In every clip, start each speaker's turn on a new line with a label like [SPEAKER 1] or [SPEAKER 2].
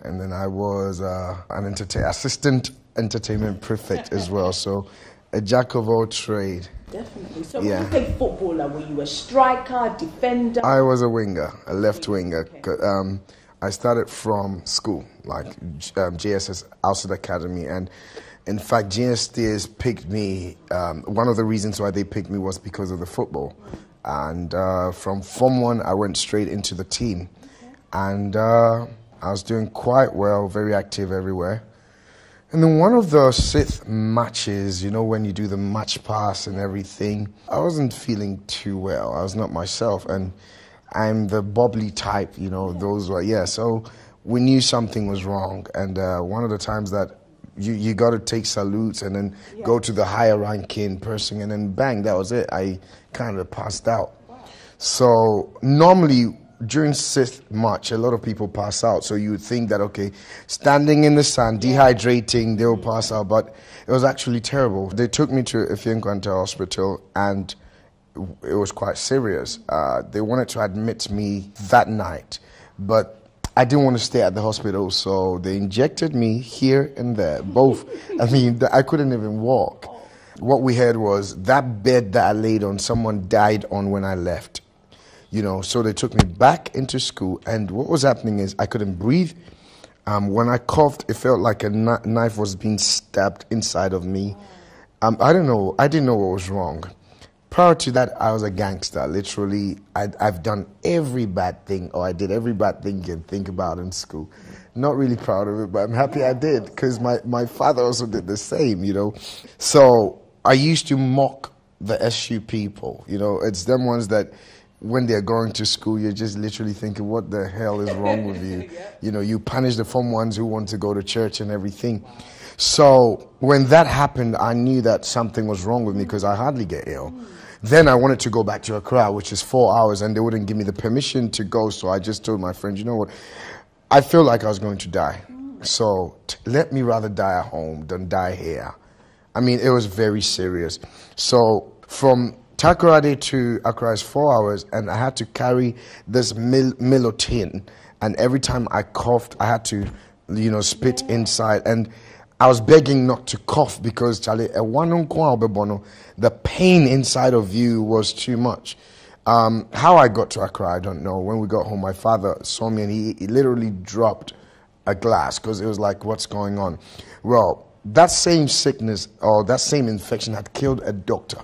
[SPEAKER 1] and then I was an assistant entertainment prefect as well. So a jack of all trade.
[SPEAKER 2] Definitely. So when you played football, were you a striker, defender?
[SPEAKER 1] I was a winger, a left winger. Okay. I started from school, like JSS Outside Academy, and in fact, GSTS picked me. One of the reasons why they picked me was because of the football. And from Form 1, I went straight into the team. And I was doing quite well, very active everywhere. And then one of the sixth matches, you know, when you do the match pass and everything, I wasn't feeling too well. I was not myself. And I'm the bubbly type, you know, those were, so we knew something was wrong. And one of the times that you got to take salutes and then go to the higher ranking person, and then bang, that was it. I kind of passed out. Wow. So normally during sixth match, a lot of people pass out. So you would think that, okay, standing in the sun, dehydrating, they'll pass out. But it was actually terrible. They took me to Ifeankwanta Hospital, and it was quite serious. They wanted to admit me that night, but I didn't want to stay at the hospital, so they injected me here and there, both. I mean, I couldn't even walk. What we heard was that bed that I laid on, someone died on when I left. You know, so they took me back into school, and what was happening is I couldn't breathe. When I coughed, it felt like a knife was being stabbed inside of me. I didn't know what was wrong. Prior to that, I was a gangster. Literally, I've done every bad thing, or I did every bad thing you can think about in school. Not really proud of it, but I'm happy I did, because my father also did the same, you know. So I used to mock the SU people, you know. It's them ones that when they're going to school, you're just literally thinking, what the hell is wrong with you? You know, you punish the Form 1s who want to go to church and everything. So when that happened, I knew that something was wrong with me, because I hardly get ill. Then I wanted to go back to Accra, which is 4 hours, and they wouldn't give me the permission to go. So I just told my friend, you know what, I feel like I was going to die. So let me rather die at home than die here. I mean, it was very serious. So from Takoradi to Accra is 4 hours, and I had to carry this Milotin, and every time I coughed, I had to, you know, spit inside, and I was begging not to cough, because Charlie, the pain inside of you was too much. How I got to Accra, I don't know. When we got home, my father saw me, and he literally dropped a glass, because it was like, what's going on? Well, that same sickness, or that same infection, had killed a doctor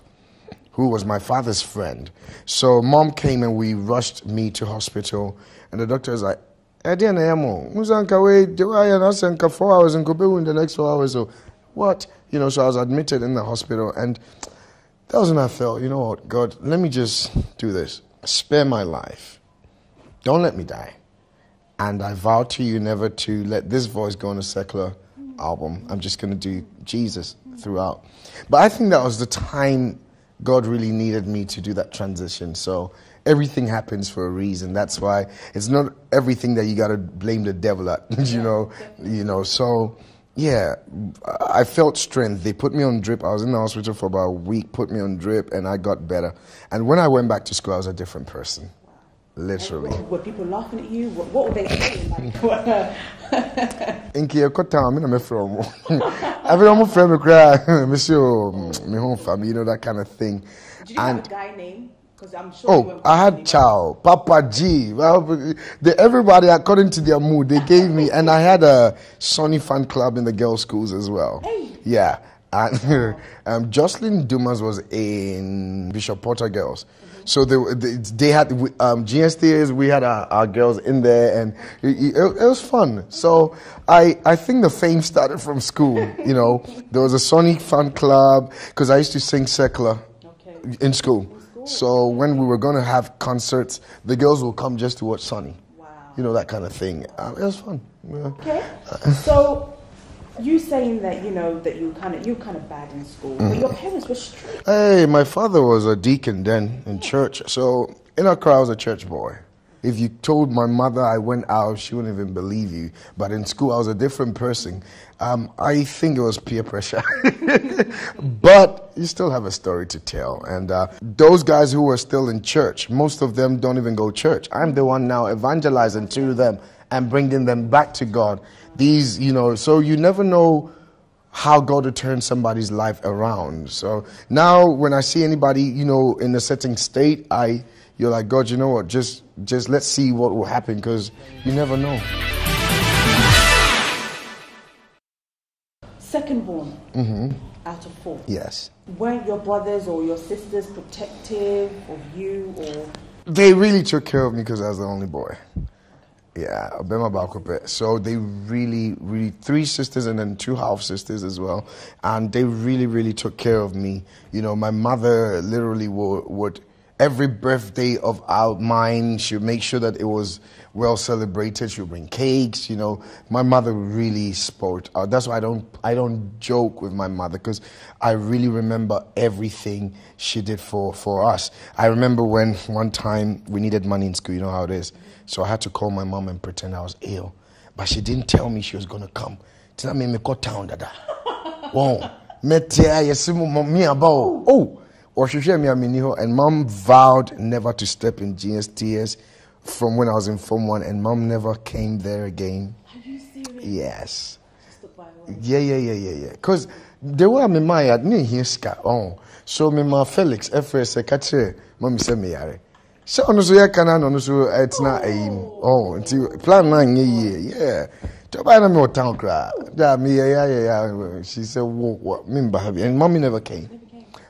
[SPEAKER 1] who was my father's friend. So mom came, and we rushed me to hospital, and the doctor was like, I didn't know. 4 hours and go in the next 4 hours. So what? You know, so I was admitted in the hospital, and that was when I felt, you know what, God, let me just do this. Spare my life. Don't let me die. And I vow to you never to let this voice go on a secular album. I'm just going to do Jesus throughout. But I think that was the time God really needed me to do that transition. So everything happens for a reason. That's why it's not everything that you got to blame the devil at, you know. So yeah, I felt strength. They put me on drip. I was in the hospital for about a week, put me on drip, and I got better. And when I went back to school, I was a different person. Literally.
[SPEAKER 2] Were people laughing at you? What were they saying?
[SPEAKER 1] In Kiyokota, I'm from. Everyone from cry, Monsieur, my home family, you know, that kind of thing.
[SPEAKER 2] Did you have a guy name? I'm sure
[SPEAKER 1] I had Chow, Papa G. Well, everybody, according to their mood, they gave me, and I had a Sonnie fan club in the girls' schools as well.
[SPEAKER 2] Hey.
[SPEAKER 1] Yeah. And Jocelyn Dumas was in Bishop Porter Girls. So they had GSTs. We had our girls in there, and it was fun. So I think the fame started from school. You know, there was a Sonnie fan club, because I used to sing secular in school. So when we were going to have concerts, the girls will come just to watch Sonnie.
[SPEAKER 2] Wow.
[SPEAKER 1] You know, that kind of thing. It was fun. Yeah.
[SPEAKER 2] Okay. So you saying that, you know, that you're kind of bad in school, but your parents were strict.
[SPEAKER 1] Hey, my father was a deacon then in church. So in Accra, I was a church boy. If you told my mother I went out, she wouldn't even believe you. But in school, I was a different person. I think it was peer pressure. But you still have a story to tell. And those guys who are still in church, most of them don't even go to church. I'm the one now evangelizing to them and bringing them back to God. These, so you never know how God will turn somebody's life around. So now when I see anybody, in a certain state, you're like, God, you know what? Just let's see what will happen, because you never know.
[SPEAKER 2] Second born out of 4.
[SPEAKER 1] Yes.
[SPEAKER 2] Weren't your brothers or your sisters protective of you, or?
[SPEAKER 1] They really took care of me because I was the only boy. Yeah, so they really, 3 sisters and then 2 half sisters as well, and they really, really took care of me. My mother literally would every birthday of mine, she would make sure that it was well celebrated. She would bring cakes. My mother really spoiled. That's why I don't joke with my mother, because I really remember everything she did for us. I remember when one time we needed money in school. You know how it is. So I had to call my mom and pretend I was ill. But she didn't tell me she was going to come. Tell me, go town, dada. Wow. And mom vowed never to step in GSTS from when I was in Form 1. And mom never came there again.
[SPEAKER 2] Are you serious?
[SPEAKER 1] Yes. Yeah. Because they were me my me here ska. So me ma Felix FS Katre, mommy said me yare. So on so no so it's not a plan 9 year. Yeah. To buy me town cry. Yeah, me yeah. She said what me and mommy never came.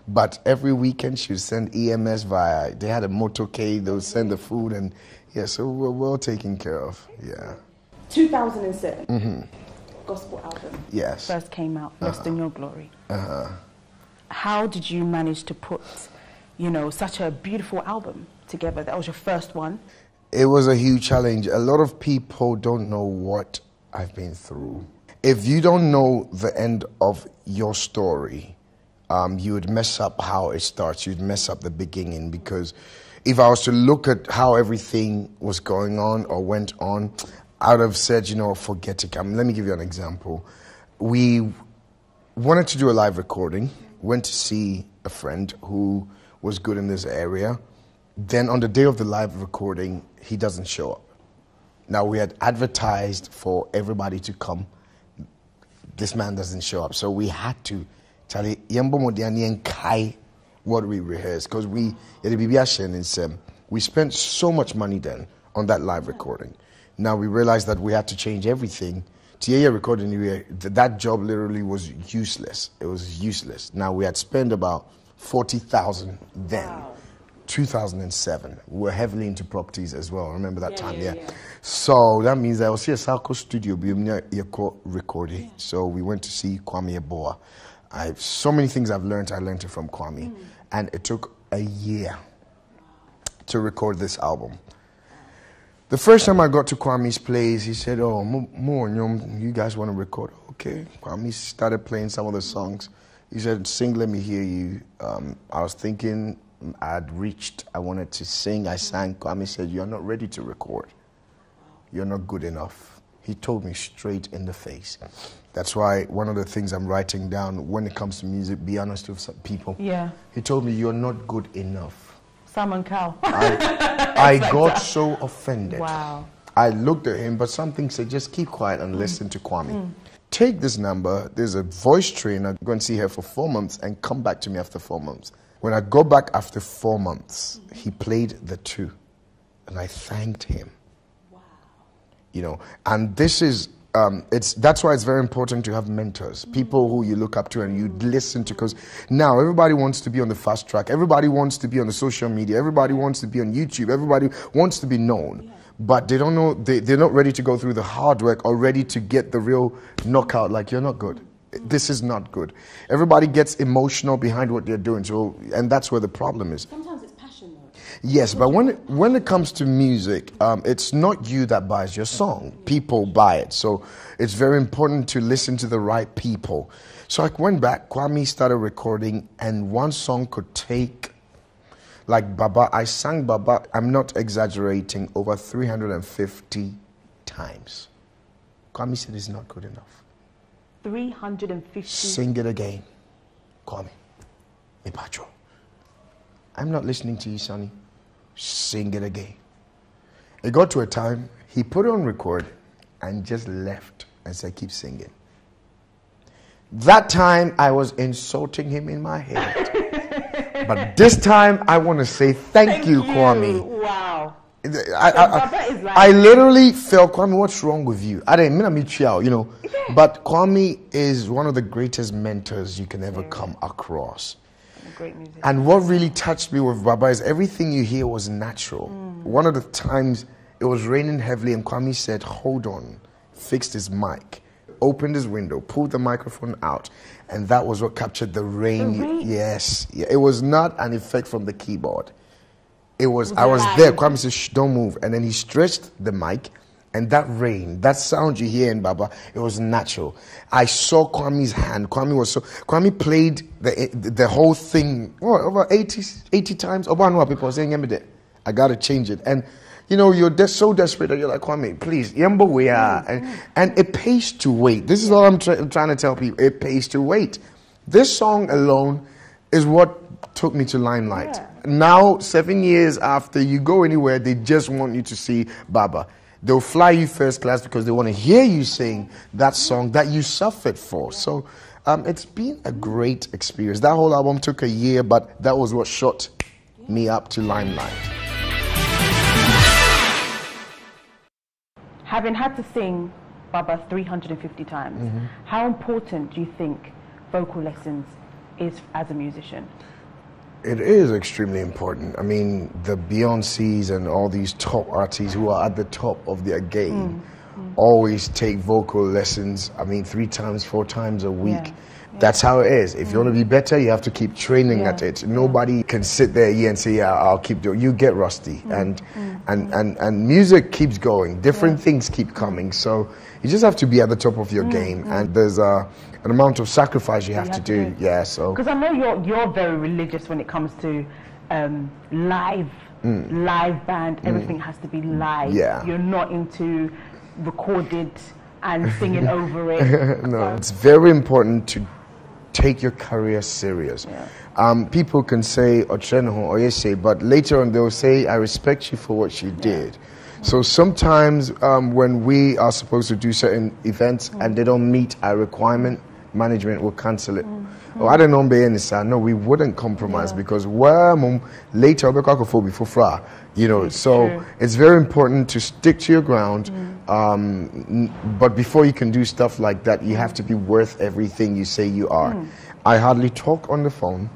[SPEAKER 1] But every weekend she would send EMS via. They had a motorcade. They would send the food, and so we're well taken care of. Yeah.
[SPEAKER 2] 2007. Gospel album.
[SPEAKER 1] Yes.
[SPEAKER 2] First came out. Lost in Your Glory. How did you manage to put, such a beautiful album together? That was your first one.
[SPEAKER 1] It was a huge challenge. A lot of people don't know what I've been through. If you don't know the end of your story, you would mess up how it starts. You'd mess up the beginning, because if I was to look at how everything was going on or went on, I would have said, forget it. Let me give you an example. We wanted to do a live recording, went to see a friend who was good in this area. Then on the day of the live recording, he doesn't show up. Now, we had advertised for everybody to come. This man doesn't show up. So we had to tell what we rehearsed, because we spent so much money then on that live recording. Now we realized that we had to change everything. TA recording, that job literally was useless. It was useless. Now we had spent about 40,000 then. Wow. 2007. We were heavily into properties as well. Remember that time? Yeah. So that means I was here at studio recording. So we went to see Kwame Eboa. So many things I've learned. I learned it from Kwame, and it took a year to record this album. The first time I got to Kwame's place, he said, you guys want to record? Okay. Kwame started playing some of the songs. He said, sing, let me hear you. I was thinking I wanted to sing. I sang. Kwame said, you're not ready to record. You're not good enough. He told me straight in the face. That's why one of the things I'm writing down when it comes to music, be honest with some people. Yeah. He told me, you're not good enough. Simon Cowell. I got so offended. Wow. I looked at him, but something said, just keep quiet and listen to Kwame. Take this number. There's a voice trainer. Go and see her for 4 months and come back to me after 4 months. When I go back after 4 months, he played the 2. And I thanked him. Wow. And this is, that's why it's very important to have mentors, people who you look up to and you listen to, because now everybody wants to be on the fast track. Everybody wants to be on the social media. Everybody wants to be on YouTube. Everybody wants to be known, but they don't know, they're not ready to go through the hard work or ready to get the real knockout. Like, you're not good. This is not good. Everybody gets emotional behind what they're doing. So, and that's where the problem is. Sometimes it's passion, though. Yes, but when it comes to music, it's not you that buys your song. People buy it. So it's very important to listen to the right people. So I went back, Kwame started recording, and one song could take Like Baba, I sang Baba, I'm not exaggerating, over 350 times. Kwame said it's not good enough.
[SPEAKER 2] 350?
[SPEAKER 1] Sing it again. Kwame. Me patrol. I'm not listening to you, Sonnie. Sing it again. It got to a time, he put it on record and just left and said, keep singing. That time, I was insulting him in my head. But this time, I want to say thank you, Kwame.
[SPEAKER 2] Wow.
[SPEAKER 1] I literally felt, Kwame, what's wrong with you? I didn't mean to you know. Yeah. But Kwame is one of the greatest mentors you can ever come across.
[SPEAKER 2] Great music.
[SPEAKER 1] And what really touched me with Baba is everything you hear was natural. One of the times it was raining heavily and Kwame said, hold on, fixed his mic, opened his window, pulled the microphone out, and that was what captured the rain. The rain? Yes. Yeah, it was not an effect from the keyboard. It was, I was there. Kwame said, shh, don't move. And then he stretched the mic, and that rain, that sound you hear in Baba, it was natural. I saw Kwame's hand. Kwame played the whole thing, over 80 times. People were saying, I got to change it. And, you know, you're so desperate that you're like, Kwame, please, yambo we are. And it pays to wait. This is all I'm trying to tell people. It pays to wait. This song alone is what took me to limelight. Yeah. Now, 7 years after, you go anywhere, they just want you to see Baba. They'll fly you first class because they want to hear you sing that song that you suffered for. So it's been a great experience. That whole album took a year, but that was what shot me up to limelight.
[SPEAKER 2] Having had to sing Baba 350 times, how important do you think vocal lessons is as a musician?
[SPEAKER 1] It is extremely important. I mean, the Beyoncés and all these top artists who are at the top of their game always take vocal lessons, 3 times, 4 times a week. Yeah. That's how it is. If you want to be better, you have to keep training at it. Nobody can sit there and say, yeah, I'll keep doing it. You get rusty. And music keeps going. Different things keep coming. So you just have to be at the top of your game. And there's an amount of sacrifice you have to do. Yeah, so.
[SPEAKER 2] Because I know you're very religious when it comes to live band. Everything has to be live. Yeah. You're not into recorded and singing over it.
[SPEAKER 1] No, it's very important to take your career serious. Yeah. People can say or you say, but later on they'll say, I respect you for what you did. So sometimes when we are supposed to do certain events and they don't meet our requirement, management will cancel it. Oh, I don't know, no, we wouldn't compromise because later before you know. So it's very important to stick to your ground. But before you can do stuff like that, you have to be worth everything you say you are. I hardly talk on the phone.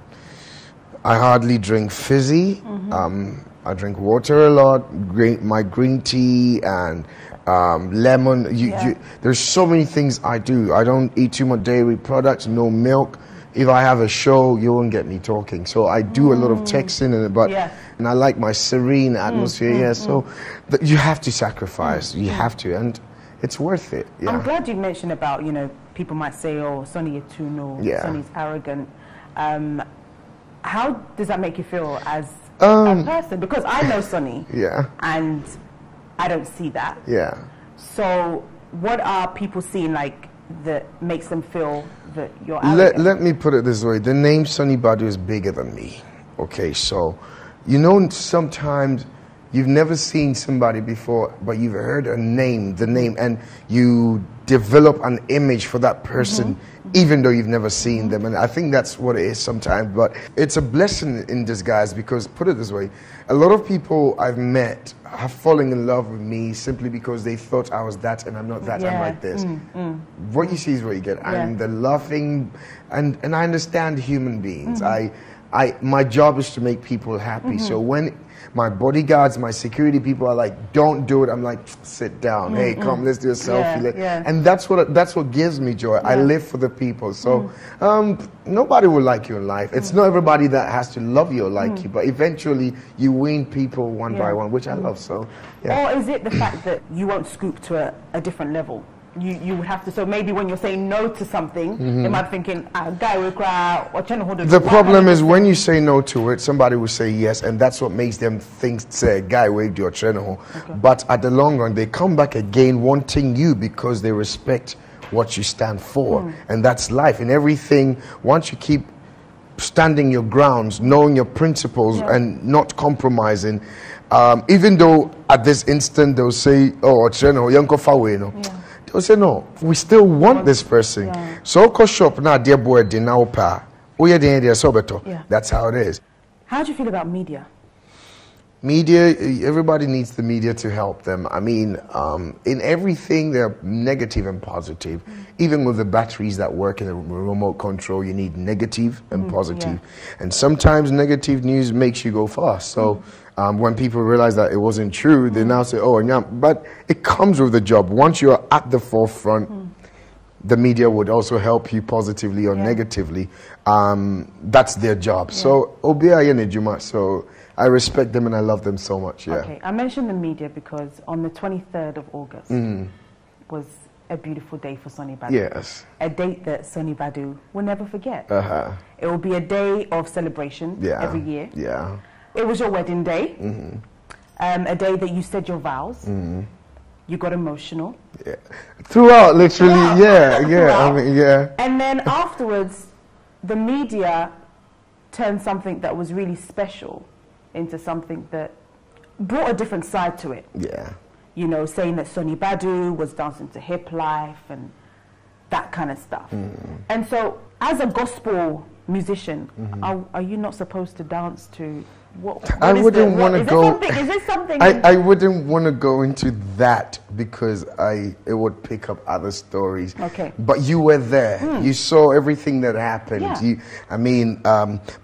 [SPEAKER 1] I hardly drink fizzy. I drink water a lot. My green tea and lemon. There's so many things I do. I don't eat too much dairy products, no milk. If I have a show, you won't get me talking. So I do a lot of texting, and I like my serene atmosphere. So you have to sacrifice. You have to, and it's worth it. Yeah.
[SPEAKER 2] I'm glad you mentioned about, people might say, oh, Sonnie is too no, Sonnie's arrogant. How does that make you feel as a person? Because I know Sonnie, and I don't see that. Yeah. So what are people seeing that makes them feel that you're arrogant?
[SPEAKER 1] Let me put it this way. The name Sonnie Badu is bigger than me. Okay, so, sometimes you've never seen somebody before, but you've heard the name, and you develop an image for that person, even though you've never seen them. And I think that's what it is sometimes. But it's a blessing in disguise because, put it this way, a lot of people I've met have fallen in love with me simply because they thought I was that and I'm not that, I'm like this. What you see is what you get. And the laughing, and I understand human beings. My job is to make people happy. So when my bodyguards, my security people are like, don't do it, I'm like, sit down. Hey, come, let's do a selfie. And that's what gives me joy. I live for the people. So nobody will like you in life. It's not everybody that has to love you or like you, but eventually you win people one by one, which I love. So
[SPEAKER 2] or is it the fact that you won't scoop to a different level? you would have to. So maybe when you're saying no to something, they might be thinking, guy will cry or trying to hold it.
[SPEAKER 1] The problem is when you say no to it, somebody will say yes, and that's what makes them think, say, guy will do your channel. But at the long run, they come back again wanting you because they respect what you stand for. And that's life. In everything, once you keep standing your grounds, knowing your principles and not compromising, even though at this instant they'll say, oh, they'll say, no, we still want this person. So go shop now, dear boy, that's how it is.
[SPEAKER 2] How do you feel about media?
[SPEAKER 1] Media, everybody needs the media to help them. I mean, in everything, they're negative and positive. Even with the batteries that work in the remote control, you need negative and positive. And sometimes negative news makes you go fast. So when people realize that it wasn't true, they now say, oh, yeah. But it comes with the job. Once you're at the forefront, the media would also help you positively or negatively. That's their job. So, so I respect them and I love them so much.
[SPEAKER 2] Okay, I mentioned the media because on the 23rd of August was a beautiful day for Sonnie Badu.
[SPEAKER 1] Yes.
[SPEAKER 2] A date that Sonnie Badu will never forget. It will be a day of celebration every year.
[SPEAKER 1] Yeah.
[SPEAKER 2] It was your wedding day. A day that you said your vows. You got emotional.
[SPEAKER 1] Yeah. Throughout, literally, I mean,
[SPEAKER 2] And then afterwards, the media turned something that was really special into something that brought a different side to it.
[SPEAKER 1] Yeah.
[SPEAKER 2] You know, saying that Sonnie Badu was dancing to hip life and that kind of stuff. And so, as a gospel musician, are you not supposed to dance to what
[SPEAKER 1] I wouldn't want to go.
[SPEAKER 2] Is this something?
[SPEAKER 1] I wouldn't want to go into that because it would pick up other stories.
[SPEAKER 2] Okay.
[SPEAKER 1] But you were there. You saw everything that happened.
[SPEAKER 2] Yeah.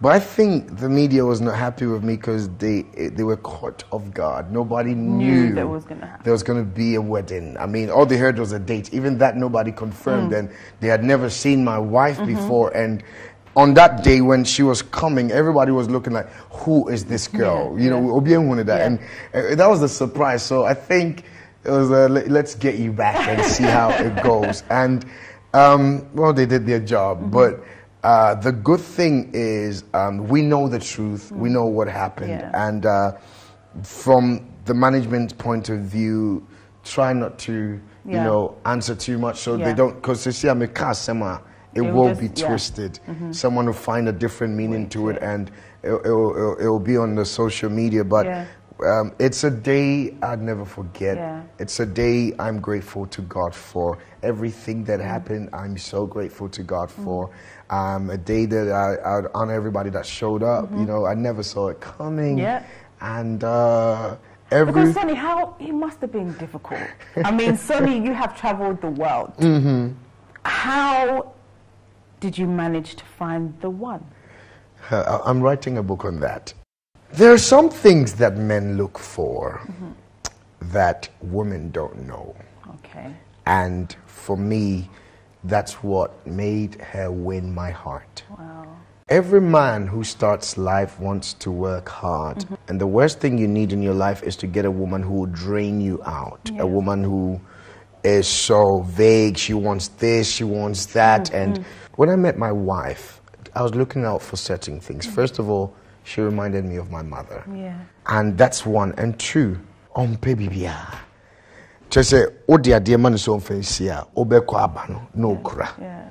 [SPEAKER 1] But I think the media was not happy with me because they were caught off guard. Nobody knew
[SPEAKER 2] that was going to happen.
[SPEAKER 1] There was going to be a wedding. I mean, all they heard was a date. Even that nobody confirmed. And they had never seen my wife before. And on that day when she was coming, everybody was looking like, who is this girl? You know, Obiang wanted that. And that was the surprise. So I think it was let's get you back and see how it goes. And, well, they did their job. But the good thing is we know the truth. We know what happened. And from the management point of view, try not to, you know, answer too much so they don't, because you see, I'm a customer. It will be twisted. Someone will find a different meaning to it, and it will be on the social media. But it's a day I'd never forget. It's a day I'm grateful to God for. Everything that happened, I'm so grateful to God for. A day that I would honor everybody that showed up. You know, I never saw it coming. And
[SPEAKER 2] because Sonnie, it must have been difficult. I mean, Sonnie, you have traveled the world. How did you manage to find the one?
[SPEAKER 1] I'm writing a book on that. There are some things that men look for that women don't know.
[SPEAKER 2] Okay.
[SPEAKER 1] And for me, that's what made her win my heart.
[SPEAKER 2] Wow.
[SPEAKER 1] Every man who starts life wants to work hard. And the worst thing you need in your life is to get a woman who will drain you out. A woman who is so vague. She wants this, she wants that. And when I met my wife, I was looking out for certain things. First of all, she reminded me of my mother. And that's one. And two, on baby. Just say, oh dear, dear man is so fancy. No kra.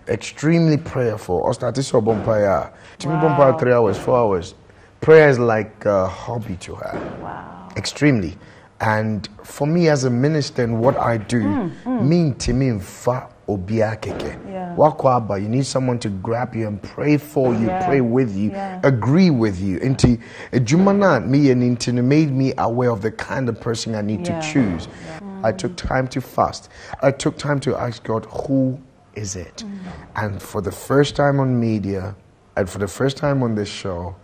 [SPEAKER 1] Extremely prayerful. I started so bonfire. To me, bonfire 3 hours, 4 hours. Prayer is like a hobby to her.
[SPEAKER 2] Wow.
[SPEAKER 1] Extremely. And for me as a minister and what I do, mean to me fa obia keke. Wakwaba, you need someone to grab you and pray for you, pray with you, agree with you. Into Jumana me and into made me aware of the kind of person I need to choose. I took time to fast. I took time to ask God, who is it? And for the first time on media and for the first time on this show,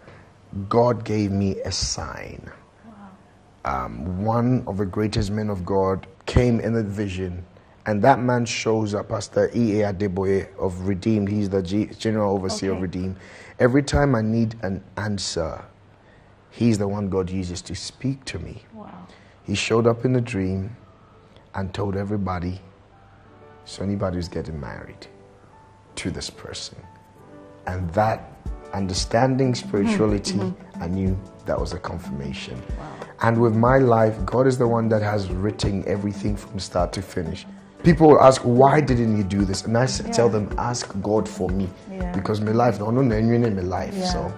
[SPEAKER 1] God gave me a sign. One of the greatest men of God came in a vision, and that man shows up, Pastor E.A. Adeboye of Redeemed. He's the General Overseer of Redeemed. Every time I need an answer, he's the one God uses to speak to me. He showed up in a dream and told everybody, Sonnie Badu is getting married to this person. And that understanding spirituality, I knew that was a confirmation.
[SPEAKER 2] Wow.
[SPEAKER 1] And with my life, God is the one that has written everything from start to finish. People will ask, why didn't you do this? And I tell them, ask God for me. Because my life, no, in my life. So